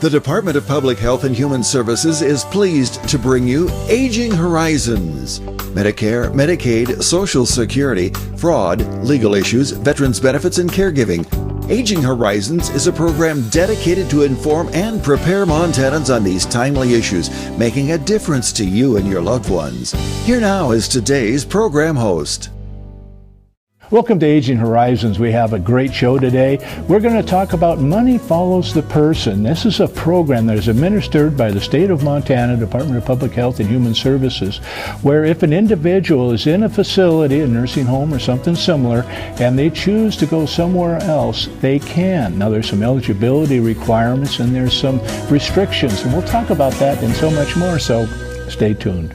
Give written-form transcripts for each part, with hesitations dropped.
The Department of Public Health and Human Services is pleased to bring you Aging Horizons. Medicare, Medicaid, Social Security, fraud, legal issues, veterans benefits, and caregiving. Aging Horizons is a program dedicated to inform and prepare Montanans on these timely issues, making a difference to you and your loved ones. Here now is today's program host. Welcome to Aging Horizons. We have a great show today. We're going to talk about Money Follows the Person. This is a program that is administered by the state of Montana, Department of Public Health and Human Services, where if an individual is in a facility, a nursing home or something similar, and they choose to go somewhere else, they can. Now there's some eligibility requirements and there's some restrictions, and we'll talk about that and so much more, so stay tuned.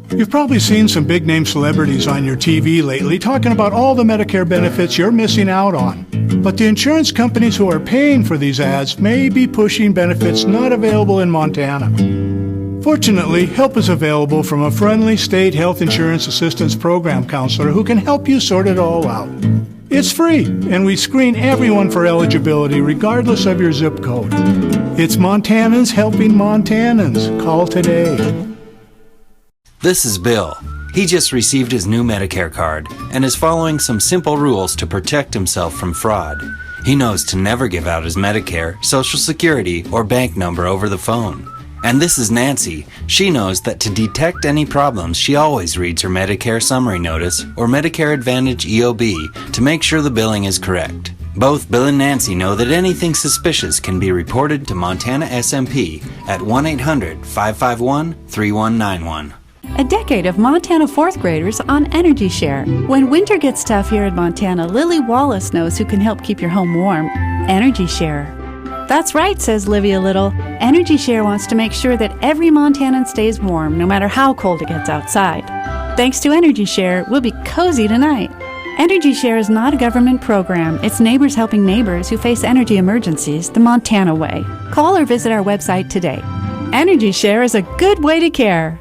You've probably seen some big-name celebrities on your TV lately talking about all the Medicare benefits you're missing out on. But the insurance companies who are paying for these ads may be pushing benefits not available in Montana. Fortunately, help is available from a friendly state health insurance assistance program counselor who can help you sort it all out. It's free, and we screen everyone for eligibility regardless of your zip code. It's Montanans helping Montanans. Call today. This is Bill. He just received his new Medicare card and is following some simple rules to protect himself from fraud. He knows to never give out his Medicare, Social Security, or bank number over the phone. And this is Nancy. She knows that to detect any problems, she always reads her Medicare Summary Notice or Medicare Advantage EOB to make sure the billing is correct. Both Bill and Nancy know that anything suspicious can be reported to Montana SMP at 1-800-551-3191. A decade of Montana fourth graders on Energy Share. When winter gets tough here in Montana, Lily Wallace knows who can help keep your home warm. Energy Share. That's right, says Livia Little. Energy Share wants to make sure that every Montanan stays warm, no matter how cold it gets outside. Thanks to Energy Share, we'll be cozy tonight. Energy Share is not a government program. It's neighbors helping neighbors who face energy emergencies the Montana way. Call or visit our website today. Energy Share is a good way to care.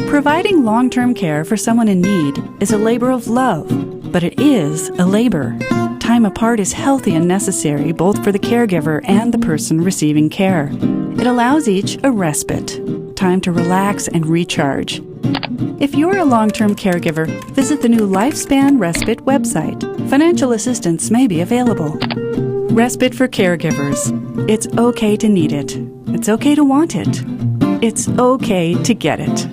Providing long-term care for someone in need is a labor of love, but it is a labor. Time apart is healthy and necessary both for the caregiver and the person receiving care. It allows each a respite, time to relax and recharge. If you're a long-term caregiver, visit the new Lifespan Respite website. Financial assistance may be available. Respite for caregivers. It's okay to need it. It's okay to want it. It's okay to get it.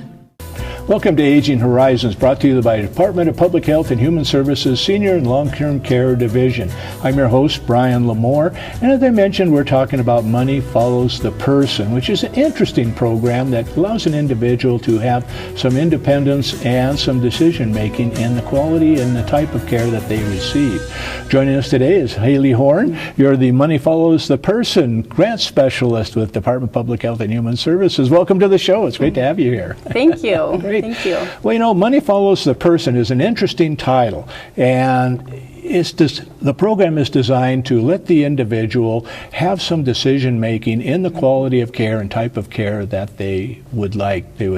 Welcome to Aging Horizons, brought to you by the Department of Public Health and Human Services Senior and Long-Term Care Division. I'm your host, Brian Lamore, and as I mentioned, we're talking about Money Follows the Person, which is an interesting program that allows an individual to have some independence and some decision-making in the quality and the type of care that they receive. Joining us today is Haley Horn. You're the Money Follows the Person grant specialist with Department of Public Health and Human Services. Welcome to the show. It's great to have you here. Thank you. Great. Thank you. Well, you know, Money Follows the Person is an interesting title, and the program is designed to let the individual have some decision making in the quality of care and type of care that they would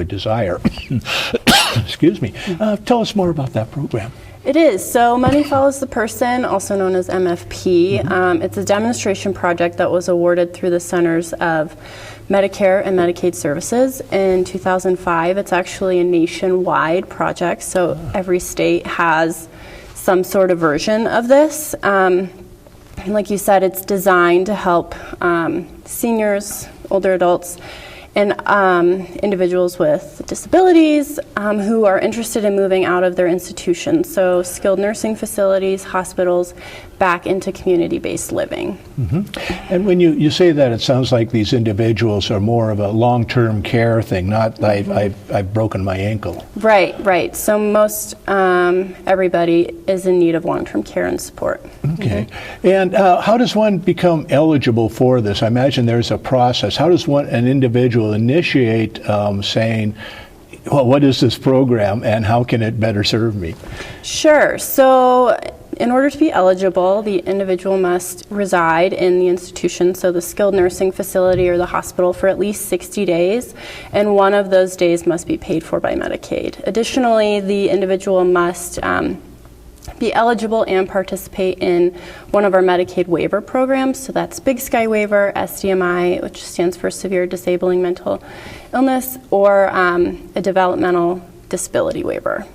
desire. Excuse me. Tell us more about that program. It is. So Money Follows the Person, also known as MFP. It's a demonstration project that was awarded through the Centers of Medicare and Medicaid Services in 2005. It's actually a nationwide project, so every state has some sort of version of this. And like you said, it's designed to help seniors, older adults, and individuals with disabilities who are interested in moving out of their institutions, so skilled nursing facilities, hospitals, back into community-based living. Mm-hmm. And when you say that, it sounds like these individuals are more of a long-term care thing, not I've broken my ankle. Right. So most everybody is in need of long-term care and support. Okay. Mm-hmm. And how does one become eligible for this? I imagine there's a process. How does an individual initiate saying, well, what is this program and how can it better serve me? Sure. So in order to be eligible, the individual must reside in the institution, so the skilled nursing facility or the hospital, for at least 60 days, and one of those days must be paid for by Medicaid. Additionally, the individual must be eligible and participate in one of our Medicaid waiver programs. So that's Big Sky Waiver, SDMI, which stands for Severe Disabling Mental Illness, or a Developmental Disability Waiver.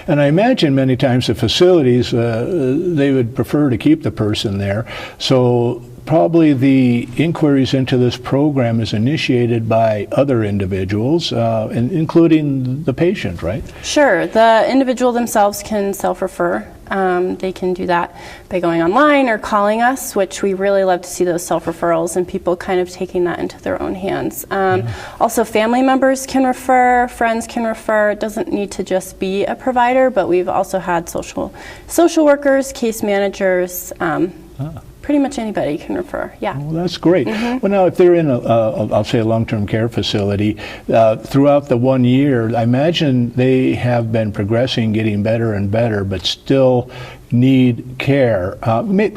And I imagine many times the facilities, they would prefer to keep the person there. So probably the inquiries into this program is initiated by other individuals, including the patient, right? Sure. The individual themselves can self-refer. They can do that by going online or calling us, which we really love to see those self-referrals and people kind of taking that into their own hands. Also, family members can refer, friends can refer. It doesn't need to just be a provider, but we've also had social workers, case managers, pretty much anybody can refer, yeah. Well, that's great. Well, now, if they're in I'll say a long-term care facility, throughout the 1 year, I imagine they have been progressing, getting better and better, but still need care.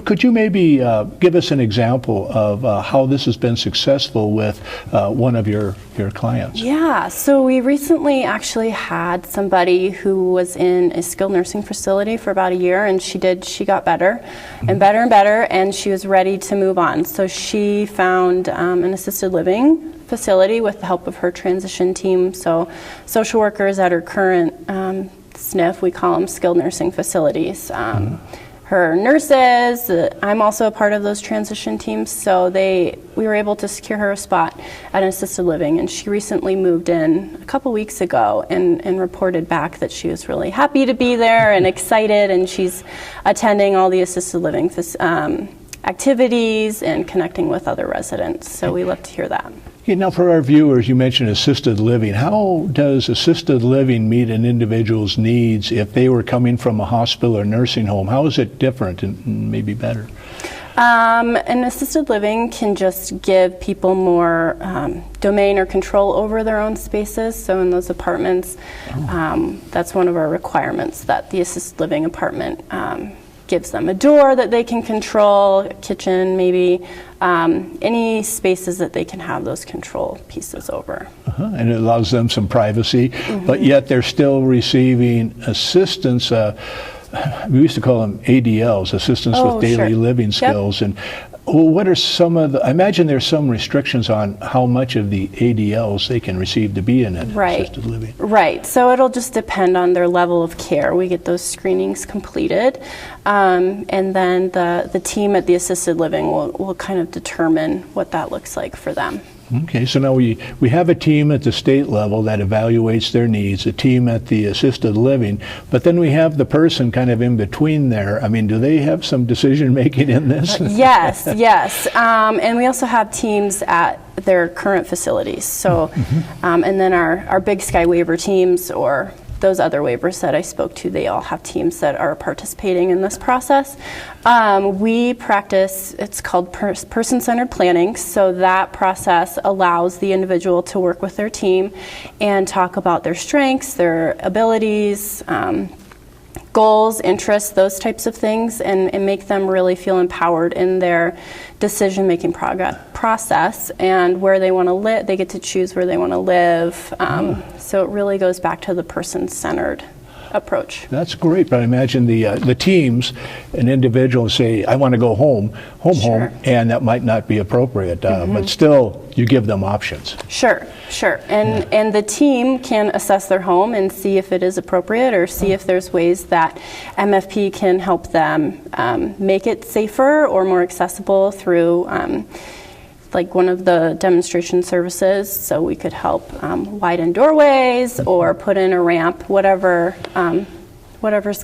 Could you maybe give us an example of how this has been successful with one of your clients? Yeah, so we recently actually had somebody who was in a skilled nursing facility for about a year, and she got better and better and better, and she was ready to move on. So she found an assisted living facility with the help of her transition team. So social workers at her current SNF, we call them skilled nursing facilities. Her nurses, I'm also a part of those transition teams, so we were able to secure her a spot at an assisted living, and she recently moved in a couple weeks ago and reported back that she was really happy to be there and excited, and she's attending all the assisted living activities and connecting with other residents, so we love to hear that. Okay, now, for our viewers, you mentioned assisted living. How does assisted living meet an individual's needs if they were coming from a hospital or nursing home? How is it different and maybe better? An assisted living can just give people more domain or control over their own spaces. So in those apartments, that's one of our requirements, that the assisted living apartment gives them a door that they can control, a kitchen maybe, any spaces that they can have those control pieces over. And it allows them some privacy, but yet they're still receiving assistance. We used to call them ADLs, assistance with daily living skills. And what are some of the, I imagine there's some restrictions on how much of the ADLs they can receive to be in an assisted living. Right, so it'll just depend on their level of care. We get those screenings completed, and then the team at the assisted living will kind of determine what that looks like for them. Okay, so now we have a team at the state level that evaluates their needs, a team at the assisted living, but then we have the person kind of in between there. I mean, do they have some decision making in this? Yes. And we also have teams at their current facilities. So, and then our Big Sky Waiver teams, or those other waivers that I spoke to, they all have teams that are participating in this process. We practice, it's called person-centered planning, so that process allows the individual to work with their team and talk about their strengths, their abilities, goals, interests, those types of things, and make them really feel empowered in their decision-making process and where they want to live. They get to choose where they want to live. So it really goes back to the person-centered approach. That's great, but I imagine the teams, an individual say, I want to go home, and that might not be appropriate, but still you give them options. Sure. And the team can assess their home and see if it is appropriate, or see if there's ways that MFP can help them make it safer or more accessible through like one of the demonstration services, so we could help widen doorways or put in a ramp, whatever's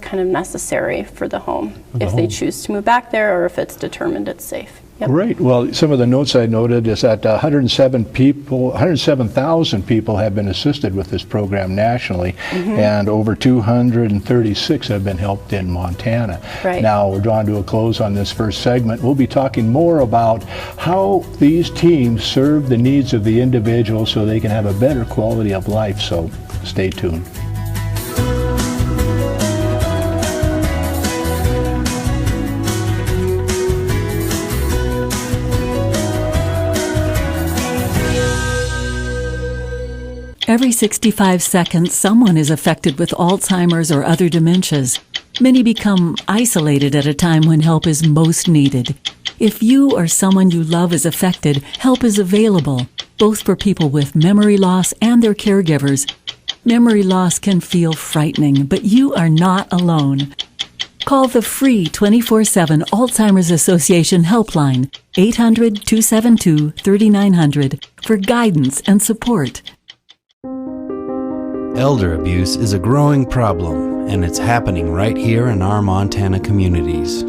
kind of necessary for the home, if they choose to move back there or if it's determined it's safe. Yep. Great. Well, some of the notes I noted is that 107,000 people have been assisted with this program nationally, and over 236 have been helped in Montana. Right. Now, we're drawn to a close on this first segment. We'll be talking more about how these teams serve the needs of the individual so they can have a better quality of life. So stay tuned. Every 65 seconds, someone is affected with Alzheimer's or other dementias. Many become isolated at a time when help is most needed. If you or someone you love is affected, help is available, both for people with memory loss and their caregivers. Memory loss can feel frightening, but you are not alone. Call the free 24/7 Alzheimer's Association helpline, 800-272-3900, for guidance and support. Elder abuse is a growing problem, and it's happening right here in our Montana communities.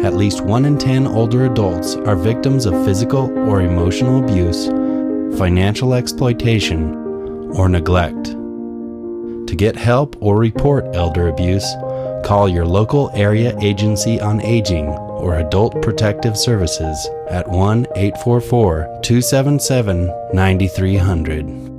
At least 1 in 10 older adults are victims of physical or emotional abuse, financial exploitation, or neglect. To get help or report elder abuse, call your local area agency on aging or Adult Protective Services at 1-844-277-9300.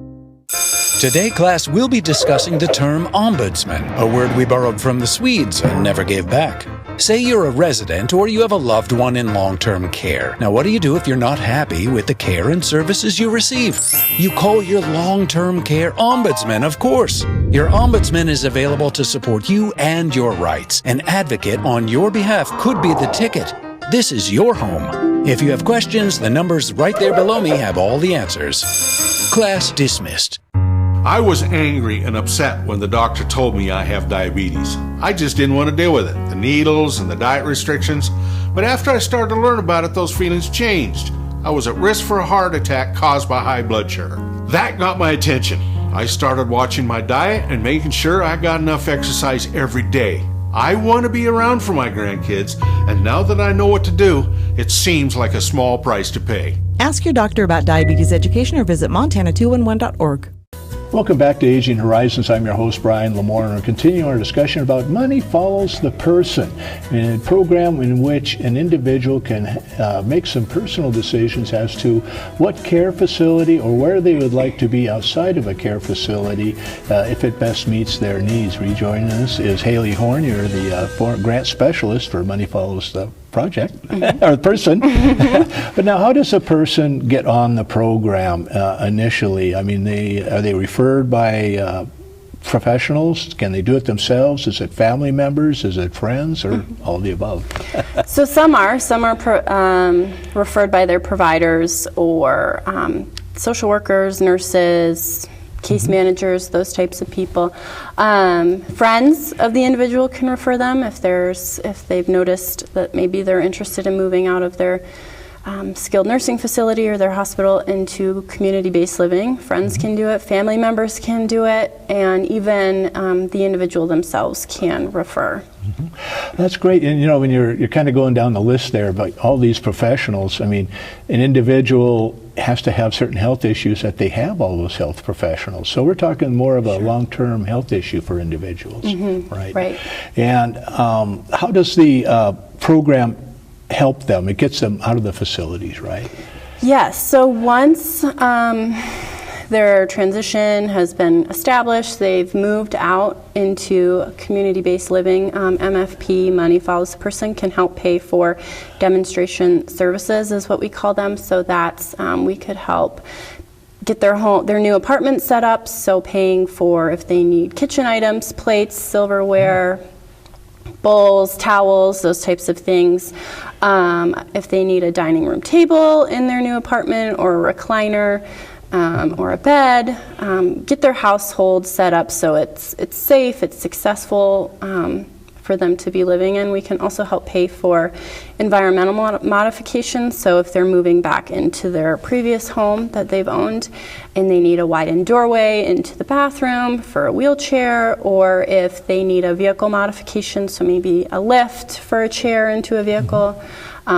Today, class, we'll be discussing the term ombudsman, a word we borrowed from the Swedes and never gave back. Say you're a resident or you have a loved one in long-term care. Now, what do you do if you're not happy with the care and services you receive? You call your long-term care ombudsman, of course. Your ombudsman is available to support you and your rights. An advocate on your behalf could be the ticket. This is your home. If you have questions, the numbers right there below me have all the answers. Class dismissed. I was angry and upset when the doctor told me I have diabetes. I just didn't want to deal with it, the needles and the diet restrictions. But after I started to learn about it, those feelings changed. I was at risk for a heart attack caused by high blood sugar. That got my attention. I started watching my diet and making sure I got enough exercise every day. I want to be around for my grandkids, and now that I know what to do, it seems like a small price to pay. Ask your doctor about diabetes education or visit montana211.org. Welcome back to Aging Horizons. I'm your host, Brian Lamore, and we're continuing our discussion about Money Follows the Person, a program in which an individual can make some personal decisions as to what care facility or where they would like to be outside of a care facility if it best meets their needs. Rejoining us is Haley Horn. You're the grant specialist for Money Follows the Project, or person. But now, how does a person get on the program initially? I mean, are they referred by professionals? Can they do it themselves? Is it family members? Is it friends? Or all of the above? So some are referred by their providers or social workers, nurses, case managers, those types of people. Friends of the individual can refer them if they've noticed that maybe they're interested in moving out of their skilled nursing facility or their hospital into community-based living. Friends can do it, family members can do it, and even the individual themselves can refer. That's great. And you know, when you're kind of going down the list there, but all these professionals, I mean, an individual has to have certain health issues that they have all those health professionals. So we're talking more of a long-term health issue for individuals, right? Right. And how does the program help them? It gets them out of the facilities, right? Yes. So once their transition has been established, they've moved out into community-based living. MFP, Money Follows the Person, can help pay for demonstration services, is what we call them. So that's we could help get their new apartment set up. So paying for if they need kitchen items, plates, silverware, bowls, towels, those types of things. If they need a dining room table in their new apartment or a recliner, or a bed, get their household set up so it's safe, it's successful for them to be living in. We can also help pay for environmental modifications. So if they're moving back into their previous home that they've owned and they need a widened doorway into the bathroom for a wheelchair, or if they need a vehicle modification, so maybe a lift for a chair into a vehicle,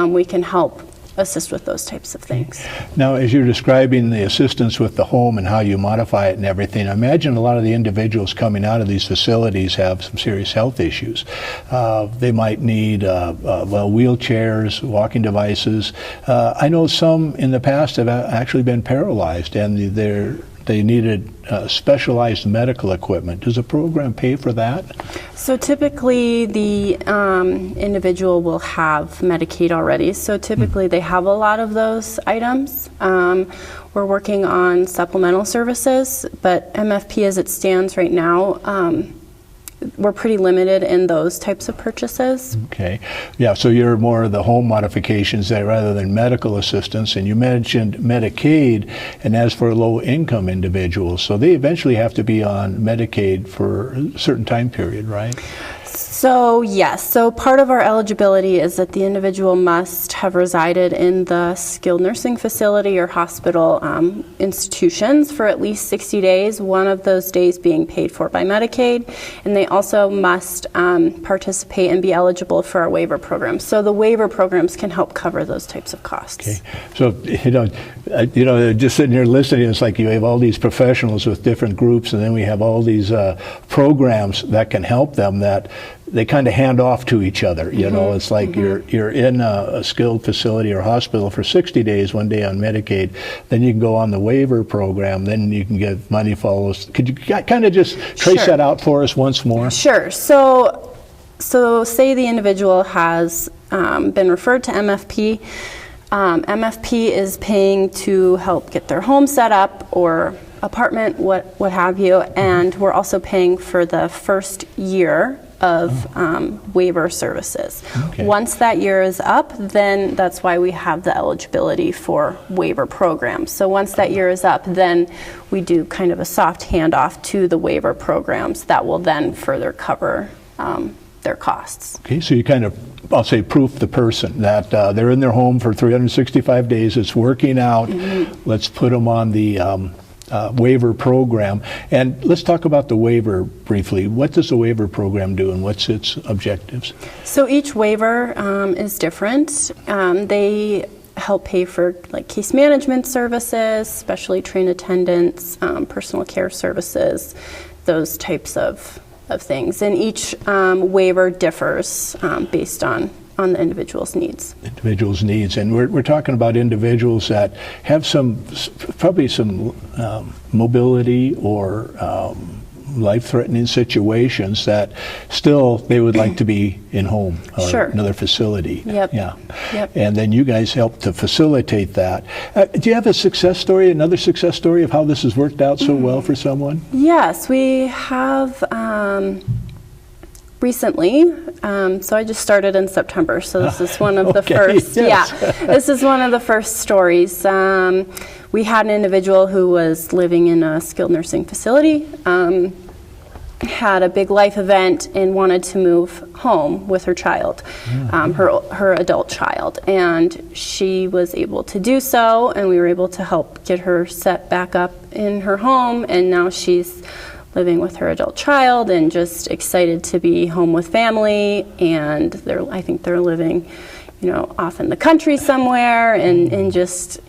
we can help assist with those types of things. Now, as you're describing the assistance with the home and how you modify it and everything, I imagine a lot of the individuals coming out of these facilities have some serious health issues. They might need wheelchairs, walking devices. I know some in the past have actually been paralyzed, and they needed specialized medical equipment. Does the program pay for that? So typically the individual will have Medicaid already. So typically they have a lot of those items. We're working on supplemental services, but MFP as it stands right now we're pretty limited in those types of purchases. Okay. Yeah, so you're more of the home modifications there rather than medical assistance. And you mentioned Medicaid, and as for low-income individuals, so they eventually have to be on Medicaid for a certain time period, right? So yes, so part of our eligibility is that the individual must have resided in the skilled nursing facility or hospital institutions for at least 60 days, one of those days being paid for by Medicaid, and they also must participate and be eligible for our waiver program. So the waiver programs can help cover those types of costs. Okay. So, just sitting here listening, it's like you have all these professionals with different groups, and then we have all these programs that can help them that they kind of hand off to each other. It's like you're in a skilled facility or hospital for 60 days, one day on Medicaid, then you can go on the waiver program, then you can get money follows. Could you kind of just trace that out for us once more? Sure. So say the individual has been referred to MFP. MFP is paying to help get their home set up or apartment, what have you, and we're also paying for the first year of waiver services. Okay. Once that year is up, then that's why we have the eligibility for waiver programs. So once that year is up, then we do kind of a soft handoff to the waiver programs that will then further cover their costs. Okay, so you kind of, I'll say, proof the person that they're in their home for 365 days, it's working out, let's put them on the waiver program. And let's talk about the waiver briefly. What does the waiver program do and what's its objectives? So each waiver is different. They help pay for like case management services, specially trained attendants, personal care services, those types of things. And each waiver differs based on the individual's needs. Individuals' needs. And we're talking about individuals that have probably some mobility or life-threatening situations that still they would like to be in home or another facility. Yep. Yeah. Yep. And then you guys help to facilitate that. Do you have a success story, another success story of how this has worked out so well for someone? Yes, we have recently. So I just started in September, so this is one of the first. Yes. Yeah, this is one of the first stories. We had an individual who was living in a skilled nursing facility, had a big life event and wanted to move home with her child, her adult child, and she was able to do so, and we were able to help get her set back up in her home, and now she's living with her adult child and just excited to be home with family, and I think they're living, off in the country somewhere, and just,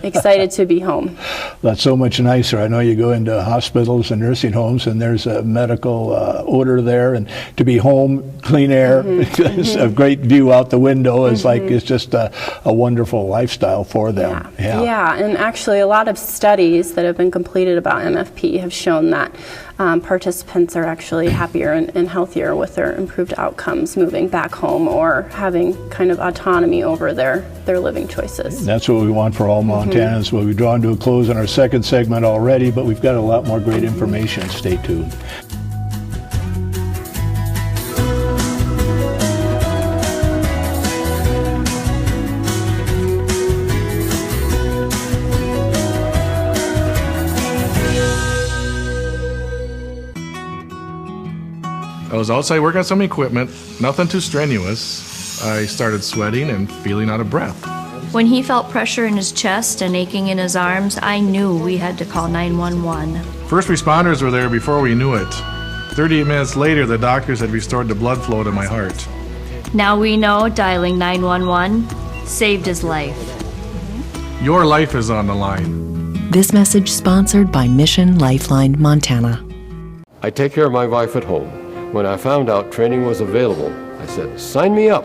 excited to be home. That's so much nicer. I know you go into hospitals and nursing homes and there's a medical odor there, and to be home, clean air, a great view out the window is it's just a wonderful lifestyle for them. Yeah, and actually a lot of studies that have been completed about MFP have shown that participants are actually happier and healthier with their improved outcomes moving back home or having kind of autonomy over their living choices. That's what we want for all Montanans. Well, we've drawn to a close in our second segment already, but we've got a lot more great information. Stay tuned. I was outside working on some equipment, nothing too strenuous. I started sweating and feeling out of breath. When he felt pressure in his chest and aching in his arms, I knew we had to call 911. First responders were there before we knew it. 38 minutes later, the doctors had restored the blood flow to my heart. Now we know dialing 911 saved his life. Your life is on the line. This message sponsored by Mission Lifeline Montana. I take care of my wife at home. When I found out training was available, I said, sign me up.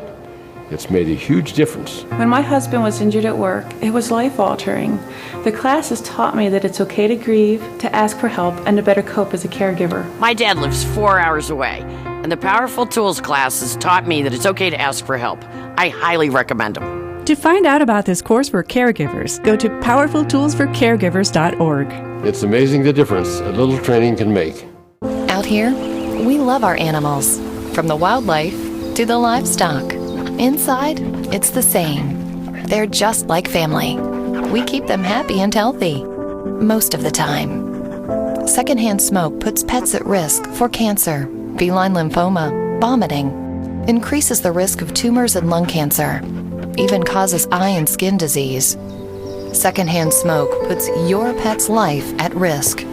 It's made a huge difference. When my husband was injured at work, it was life-altering. The class has taught me that it's okay to grieve, to ask for help, and to better cope as a caregiver. My dad lives 4 hours away, and the Powerful Tools class has taught me that it's okay to ask for help. I highly recommend them. To find out about this course for caregivers, go to powerfultoolsforcaregivers.org. It's amazing the difference a little training can make. Out here, We love our animals, from the wildlife to the livestock. Inside, it's the same. They're just like family. We keep them happy and healthy, most of the time. Secondhand smoke puts pets at risk for cancer, feline lymphoma, vomiting, increases the risk of tumors and lung cancer, even causes eye and skin disease. Secondhand smoke puts your pet's life at risk.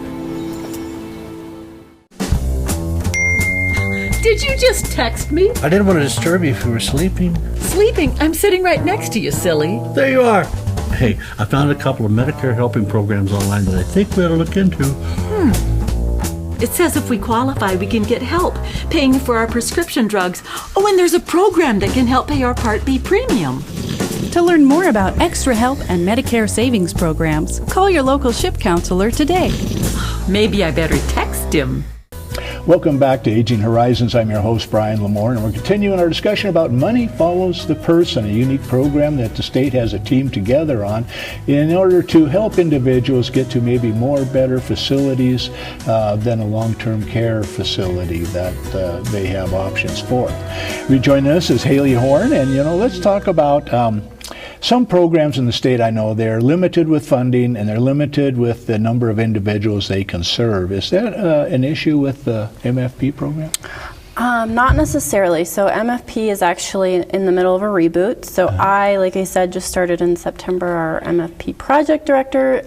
Did you just text me? I didn't want to disturb you if you were sleeping. Sleeping? I'm sitting right next to you, silly. There you are. Hey, I found a couple of Medicare helping programs online that I think we ought to look into. It says if we qualify, we can get help paying for our prescription drugs. Oh, and there's a program that can help pay our Part B premium. To learn more about extra help and Medicare savings programs, call your local SHIP counselor today. Maybe I better text him. Welcome back to Aging Horizons. I'm your host, Brian Lamore, and we're continuing our discussion about Money Follows the Person, a unique program that the state has a team together on in order to help individuals get to maybe better facilities than a long-term care facility that they have options for. Rejoining us is Haley Horn, and let's talk about some programs in the state. I know they're limited with funding and they're limited with the number of individuals they can serve. Is that an issue with the MFP program? Not necessarily. So MFP is actually in the middle of a reboot. So like I said, just started in September. Our MFP project director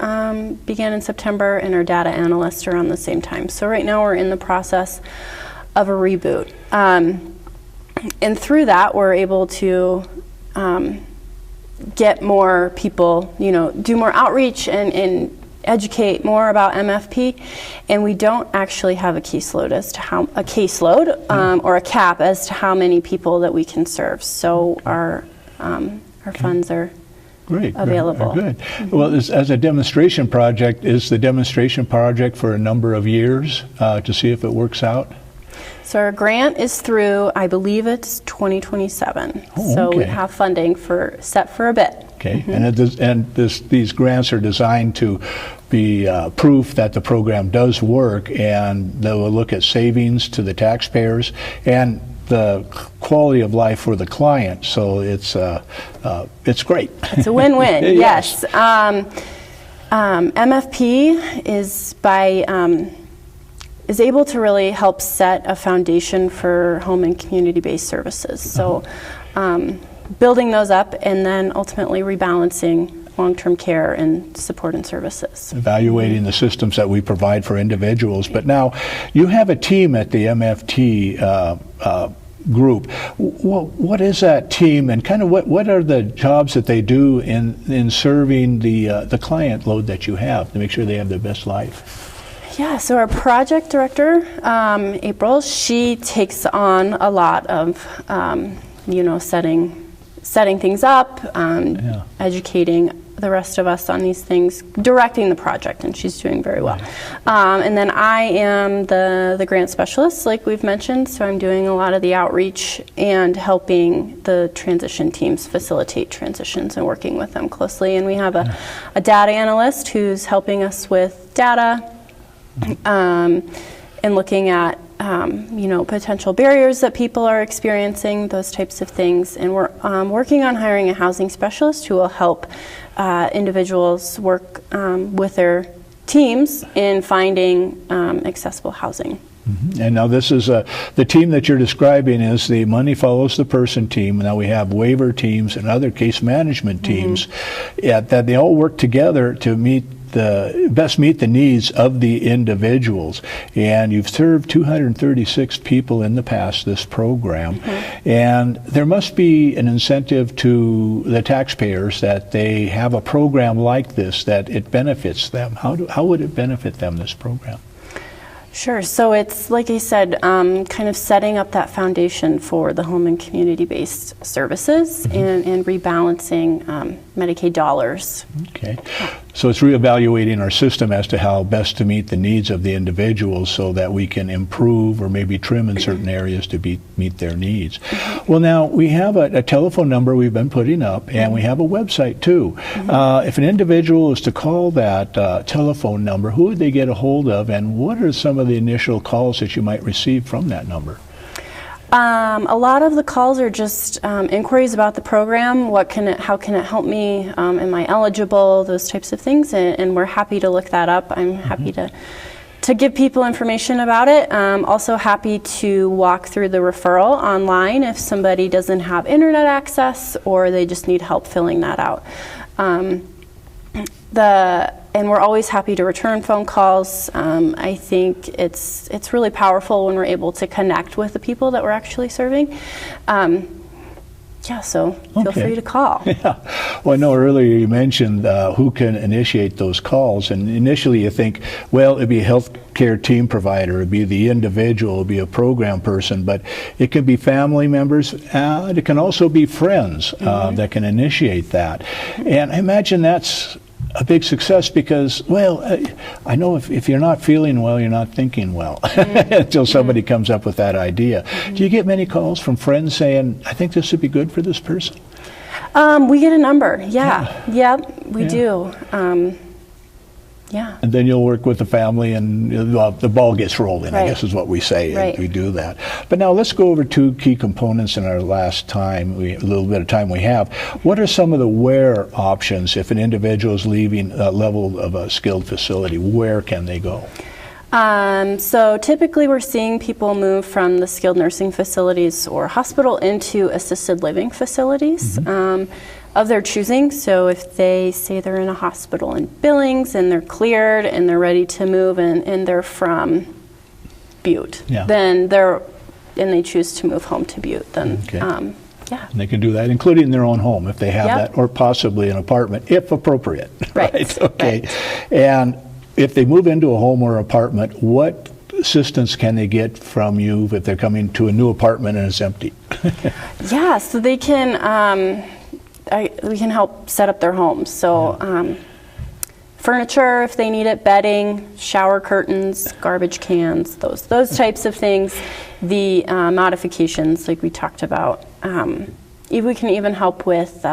began in September, and our data analysts are on the same time. So right now we're in the process of a reboot. And through that, we're able to get more people, do more outreach and educate more about MFP, and we don't actually have a caseload or a cap as to how many people that we can serve. So our funds are available. Good. Well, as a demonstration project, is the demonstration project for a number of years to see if it works out? So our grant is through, I believe it's 2027. So we have funding set for a bit. Okay, and these grants are designed to be proof that the program does work, and they will look at savings to the taxpayers and the quality of life for the client. So it's great. It's a win-win. Yes. MFP is able to really help set a foundation for home and community-based services. So building those up and then ultimately rebalancing long-term care and support and services. Evaluating the systems that we provide for individuals. But now you have a team at the MFT group. What is that team, and kind of what are the jobs that they do in serving the client load that you have to make sure they have their best life? Yeah, so our project director, April, she takes on a lot of, setting things up, educating the rest of us on these things, directing the project, and she's doing very well. And then I am the grant specialist, like we've mentioned, so I'm doing a lot of the outreach and helping the transition teams facilitate transitions and working with them closely. And we have a data analyst who's helping us with data, and looking at potential barriers that people are experiencing, those types of things. And we're working on hiring a housing specialist who will help individuals work with their teams in finding accessible housing. And now this is the team that you're describing is the Money Follows the Person team. Now we have waiver teams and other case management teams that they all work together to best meet the needs of the individuals. And you've served 236 people in the past, this program. And there must be an incentive to the taxpayers that they have a program like this, that it benefits them. How would it benefit them, this program? Sure. So it's, like I said, kind of setting up that foundation for the home and community-based services and rebalancing Medicaid dollars. Okay. So it's reevaluating our system as to how best to meet the needs of the individuals so that we can improve or maybe trim in certain areas to meet their needs. Well, now we have a telephone number we've been putting up, and we have a website too. If an individual is to call that telephone number, who would they get a hold of, and what are some some of the initial calls that you might receive from that number? A lot of the calls are just inquiries about the program. How can it help me? Am I eligible? Those types of things, and we're happy to look that up. I'm happy to give people information about it. Also happy to walk through the referral online if somebody doesn't have internet access or they just need help filling that out. And we're always happy to return phone calls. I think it's really powerful when we're able to connect with the people that we're actually serving. So feel free to call. Yeah. Well, I know earlier you mentioned who can initiate those calls, and initially you think, well, it'd be a healthcare team provider, it'd be the individual, it'd be a program person, but it can be family members, it can also be friends that can initiate that. And I imagine that's a big success because, well, I know if you're not feeling well, you're not thinking well until somebody comes up with that idea. Do you get many calls from friends saying, I think this would be good for this person? We get a number, we do. And then you'll work with the family and the ball gets rolling, I guess is what we say. Right. We do that. But now let's go over two key components in our last time, a little bit of time we have. What are some of the where options if an individual is leaving a level of a skilled facility? Where can they go? So typically we're seeing people move from the skilled nursing facilities or hospital into assisted living facilities. Of their choosing. So if they say they're in a hospital in Billings and they're cleared and they're ready to move and they're from Butte, then they choose to move home to Butte, then And they can do that, including their own home if they have that, or possibly an apartment, if appropriate. Right. Okay. And if they move into a home or apartment, what assistance can they get from you if they're coming to a new apartment and it's empty? So they can we can help set up their homes. So furniture, if they need it, bedding, shower curtains, garbage cans, those types of things. The modifications, like we talked about. We can even help with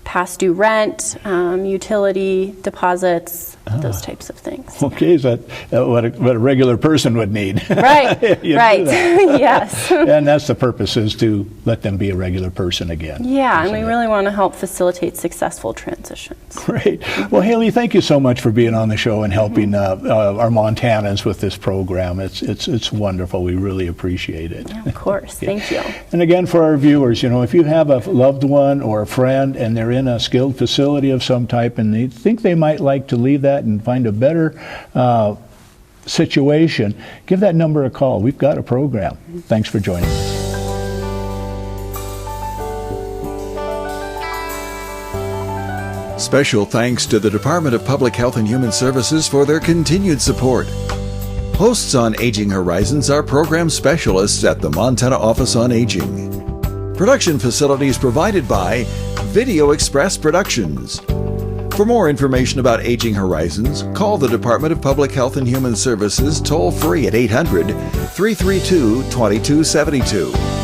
past due rent, utility deposits, those types of things. Okay, is that what a regular person would need? Right, right, yes. And that's the purpose, is to let them be a regular person again. Yeah, and we really want to help facilitate successful transitions. Great. Well, Haley, thank you so much for being on the show and helping our Montanans with this program. It's wonderful. We really appreciate it. Yeah, of course. Thank you. And again, for our viewers, if you have a loved one or a friend and they're in a skilled facility of some type and they think they might like to leave that and find a better situation, give that number a call. We've got a program. Thanks for joining us. Special thanks to the Department of Public Health and Human Services for their continued support. Hosts on Aging Horizons are program specialists at the Montana Office on Aging. Production facilities provided by Video Express Productions. For more information about Aging Horizons, call the Department of Public Health and Human Services toll-free at 800-332-2272.